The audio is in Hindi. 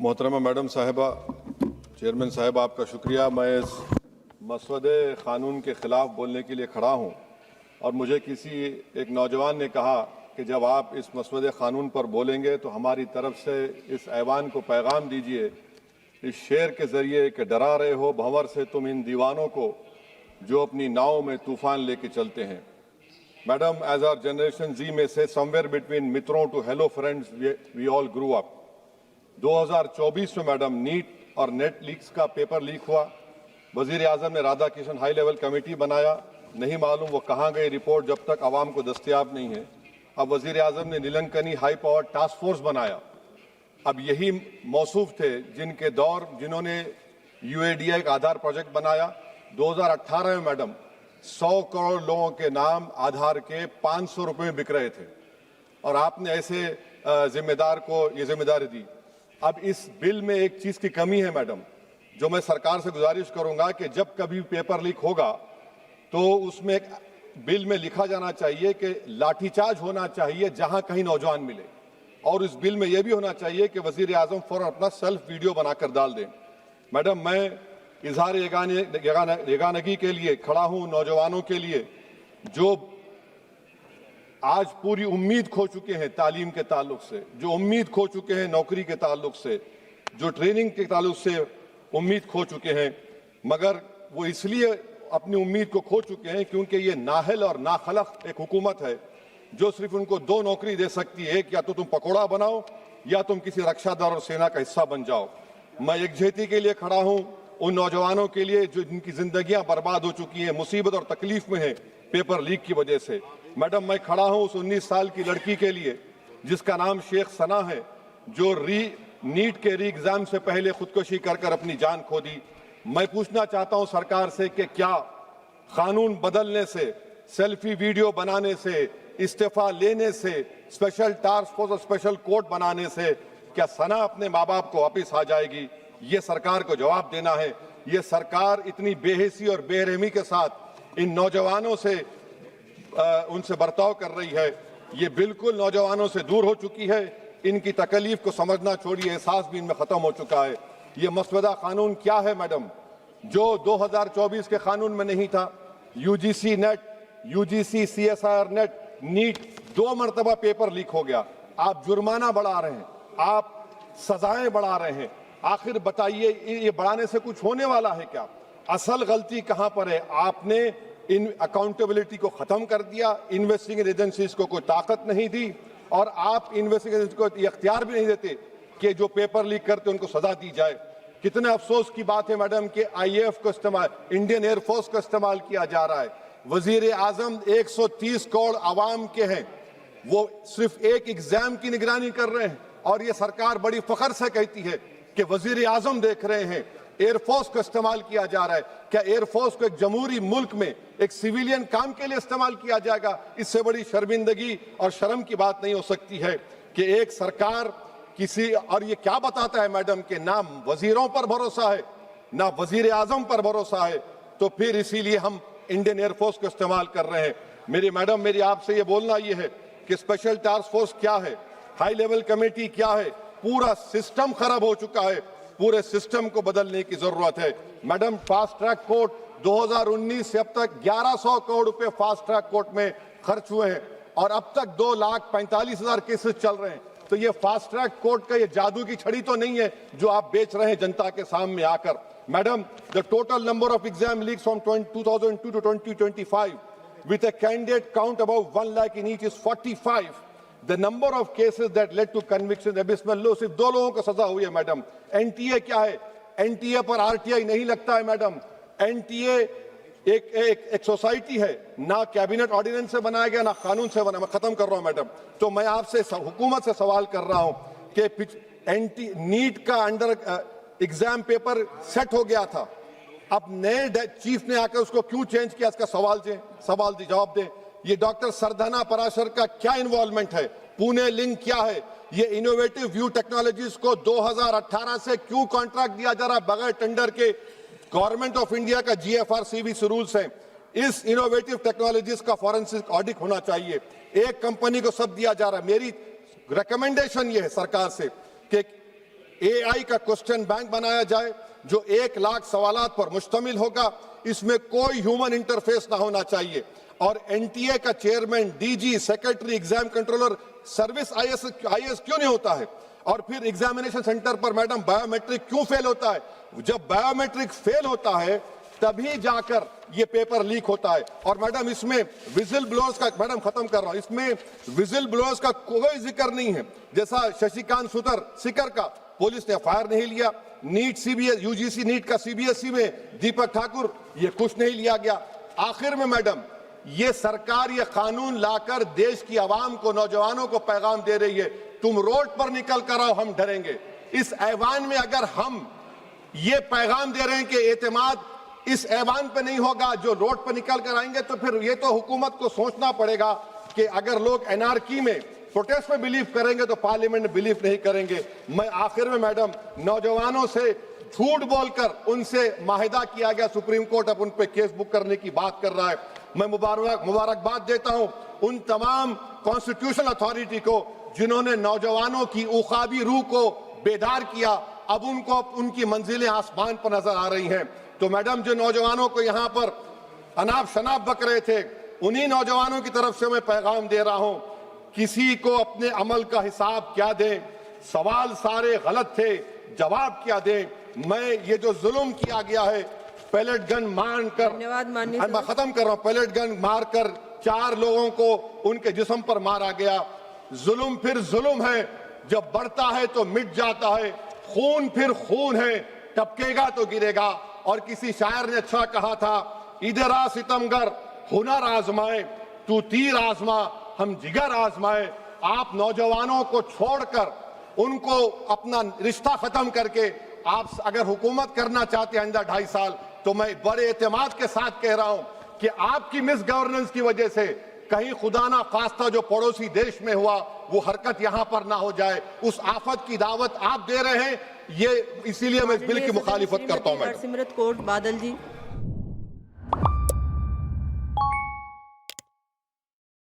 मोहतरमा मैडम साहिबा, चेयरमैन साहब, आपका शुक्रिया। मैं इस मसवदे क़ानून के ख़िलाफ़ बोलने के लिए खड़ा हूँ और मुझे किसी एक नौजवान ने कहा कि जब आप इस मसवदे क़ानून पर बोलेंगे तो हमारी तरफ से इस ऐवान को पैगाम दीजिए इस शेर के ज़रिए कि डरा रहे हो भंवर से तुम इन दीवानों को जो अपनी नाव में तूफ़ान लेके चलते हैं। मैडम, एज आवर जनरेशन जी में से समवेयर बिटवीन मित्रों to hello friends we all grew up. 2024 में मैडम नीट और नेट लीक्स का पेपर लीक हुआ। वजीर आजम ने Radha Kishan high level committee बनाया, नहीं मालूम वो कहाँ गई रिपोर्ट जब तक आवाम को दस्तयाब नहीं है। अब वजीर आजम ने नीलंकनी हाई पावर टास्क फोर्स बनाया। अब यही मौसूफ थे जिन्होंने UADI का आधार प्रोजेक्ट बनाया। 2018 में मैडम 100 करोड़ लोगों के नाम आधार के 500 रुपए में बिक रहे थे और आपने ऐसे जिम्मेदार को ये जिम्मेदारी दी। अब इस बिल में एक चीज की कमी है मैडम, जो मैं सरकार से गुजारिश करूंगा कि जब कभी पेपर लीक होगा तो उसमें एक बिल में लिखा जाना चाहिए कि लाठीचार्ज होना चाहिए जहां कहीं नौजवान मिले, और इस बिल में यह भी होना चाहिए कि वजीर आजम फौरन अपना सेल्फ वीडियो बनाकर डाल दें। मैडम, मैं इजहार यगानगी के लिए खड़ा हूं, नौजवानों के लिए जो आज पूरी उम्मीद खो चुके हैं तालीम के ताल्लुक से, जो उम्मीद खो चुके हैं नौकरी के ताल्लुक से, जो ट्रेनिंग के ताल्लुक से उम्मीद खो चुके हैं, मगर वो इसलिए अपनी उम्मीद को खो चुके हैं क्योंकि ये नाहल और नाखलक एक हुकूमत है जो सिर्फ उनको दो नौकरी दे सकती है, एक या तो तुम पकौड़ा बनाओ या तुम किसी रक्षादल और सेना का हिस्सा बन जाओ। मैं एकजुहती के लिए खड़ा हूं उन नौजवानों के लिए जो जिनकी जिंदगियां बर्बाद हो चुकी हैं, मुसीबत और तकलीफ में है पेपर लीक की वजह से। मैडम, मैं खड़ा हूं उस 19 साल की लड़की के लिए जिसका नाम शेख सना है, जो नीट के री एग्जाम से पहले खुदकुशी कर अपनी जान खो दी। मैं पूछना चाहता हूं सरकार से कि क्या कानून बदलने से, सेल्फी वीडियो बनाने से, इस्तीफा लेने से, स्पेशल टास्क फोर्स और स्पेशल कोर्ट बनाने से क्या सना अपने माँ बाप को वापिस आ जाएगी? ये सरकार को जवाब देना है। ये सरकार इतनी बेहिसी और बेरहमी के साथ इन नौजवानों से उनसे बर्ताव कर रही है, ये बिल्कुल नौजवानों से दूर हो चुकी है। इनकी तकलीफ को समझना छोड़िए, एहसास भी इनमें खत्म हो चुका है। ये मसवदा कानून क्या है मैडम, जो 2024 के कानून में नहीं था? UGC NET, UGC CSIR NET, NEET 2 मरतबा पेपर लीक हो गया। आप जुर्माना बढ़ा रहे हैं, आप सजाएं बढ़ा रहे हैं। आखिर बताइए, ये बढ़ाने से कुछ होने वाला है क्या? असल गलती कहां पर है? आपने इन अकाउंटेबिलिटी को खत्म कर दिया, इन्वेस्टिगेटिंग एजेंसीज को कोई ताकत नहीं दी, और आप इन्वेस्टिगेशन को ये अख्तियार भी नहीं देते कि जो पेपर लीक करते उनको सजा दी जाए। कितने अफसोस की बात है मैडम कि IAF को इस्तेमाल, इंडियन एयरफोर्स का इस्तेमाल किया जा रहा है। वजीर आजम 130 करोड़ आवाम के हैं, वो सिर्फ एक एग्जाम की निगरानी कर रहे हैं, और ये सरकार बड़ी फख्र से कहती है कि वजीर आजम देख रहे हैं। एयरफोर्स को इस्तेमाल किया जा रहा है। क्या एयरफोर्स को एक जमहूरी मुल्क में एक सिविलियन काम के लिए इस्तेमाल किया जाएगा? इससे बड़ी शर्मिंदगी और शर्म की बात नहीं हो सकती है कि एक सरकार किसी, और ये क्या बताता है मैडम कि ना वजीरों पर भरोसा है ना वजीर आजम पर भरोसा है, तो फिर इसीलिए हम इंडियन एयरफोर्स को इस्तेमाल कर रहे हैं। मेरी मैडम, मेरी आपसे ये बोलना ये है कि स्पेशल टास्क फोर्स क्या है, हाई लेवल कमेटी क्या है? पूरा सिस्टम खराब हो चुका है, पूरे सिस्टम को बदलने की जरूरत है। मैडम, फास्ट ट्रैक कोर्ट 2019 से अब तक 1100 करोड़ रुपए फास्ट ट्रैक कोर्ट में खर्च हुए हैं और अब तक 2,45,000 केसेस चल रहे हैं। तो ये फास्ट ट्रैक कोर्ट का ये जादू की छड़ी तो नहीं है जो आप बेच रहे हैं जनता के सामने आकर। Madam, the total number of exam leaks from 2002 to 2025 with a candidate count above 1 lakh in each is 45. The number of cases that led to conviction abysmal low। सिर्फ 2 लोगों को सजा हुई है मैडम। NTA क्या है? NTA पर RTI नहीं लगता है मैडम। NTA एक सोसाइटी है, ना कैबिनेट ऑर्डिनेंस से बनाया गया ना कानून से बना। मैं खत्म कर रहा हूं मैडम। तो मैं आपसे हुकूमत से सवाल कर रहा हूं कि नीट का अंडर एग्जाम पेपर सेट हो गया था, अब नए चीफ ने आकर उसको क्यों चेंज किया? इसका जवाब दें। ये डॉक्टर सरदाना पराशर का क्या इन्वॉल्वमेंट है? पुणे लिंक क्या है? ये इनोवेटिव व्यू टेक्नोलॉजीज को 2018 से क्यों कॉन्ट्रैक्ट दिया जा रहा है बगैर टेंडर के? गवर्नमेंट ऑफ इंडिया का GFRCB रूल्स है। इस इनोवेटिव टेक्नोलॉजीज का फॉरेंसिक ऑडिट होना चाहिए। एक कंपनी को सब दिया जा रहा है। मेरी रिकमेंडेशन ये है सरकार से कि AI का क्वेश्चन बैंक बनाया जाए जो 1 लाख सवालात पर मुश्तमिल होगा, इसमें कोई ह्यूमन इंटरफेस ना होना चाहिए। और NTA का chairman, DG, secretary, exam controller, service IAS क्यों नहीं होता है? और फिर एग्जामिनेशन सेंटर पर मैडम बायोमेट्रिक क्यों फेल होता है? जब बायोमेट्रिक फेल होता है तभी जाकर ये पेपर लीक होता है। और मैडम इसमें विजिल ब्लोअर्स का, मैडम खत्म कर रहा हूं, इसमें विजिल ब्लोअर्स का कोई जिक्र नहीं है। जैसा शशिकांत सिकर का पुलिस ने एफआईआर नहीं लिया, नीट CBSE, UGC नीट का CBSE में दीपक ठाकुर, ये कुछ नहीं लिया गया। आखिर में मैडम ये सरकार ये कानून लाकर देश की आवाम को, नौजवानों को पैगाम दे रही है, तुम रोड पर निकल कर आओ, हम डरेंगे। इस ऐवान में अगर हम ये पैगाम दे रहे हैं कि एतमाद इस ऐवान पे नहीं होगा, जो रोड पर निकल कर आएंगे, तो फिर ये तो हुकूमत को सोचना पड़ेगा कि अगर लोग एनआरकी में, प्रोटेस्ट में बिलीव करेंगे तो पार्लियामेंट में बिलीव नहीं करेंगे। मैं आखिर में मैडम नौजवानों से झूठ बोलकर उनसे माहिदा किया गया, सुप्रीम कोर्ट अब उन पे केस बुक करने की बात कर रहा है। मैं मुबारकबाद देता हूं उन तमाम कॉन्स्टिट्यूशनल अथॉरिटी को जिन्होंने नौजवानों की उखाबी रूह को बेदार किया। अब उनको उनकी मंजिलें आसमान पर नजर आ रही हैं। तो मैडम जो नौजवानों को यहाँ पर अनाप शनाप बक रहे थे, उन्हीं नौजवानों की तरफ से मैं पैगाम दे रहा हूं, किसी को अपने अमल का हिसाब क्या दें, सवाल सारे गलत थे, जवाब क्या दें। मैं ये जो जुल्म किया गया है, पैलेट गन मारकर, मैं खत्म कर रहा हूं, पैलेट गन मारकर 4 लोगों को उनके जिस्म पर मारा गया। जुल्म फिर जुल्म है, जब बढ़ता है तो मिट जाता है। खून फिर खून है, टपकेगा तो गिरेगा। और किसी शायर ने अच्छा कहा था, इधर आ सितमगर हुनर आजमाए, तू तीर आजमा हम जिगर आजमाए। आप नौजवानों को छोड़कर उनको अपना रिश्ता खत्म करके आप अगर हुकूमत करना चाहते हैं आइंदा 2.5 साल, तो मैं बड़े एतमाद के साथ कह रहा हूं कि आपकी मिस गवर्नेंस की वजह से कहीं खुदा ना खास्ता जो पड़ोसी देश में हुआ वो हरकत यहां पर ना हो जाए। उस आफत की दावत आप दे रहे हैं, ये इसीलिए मैं इस बिल की मुखालिफत करता हूं। मैडम सिमरत कौर बादल जी।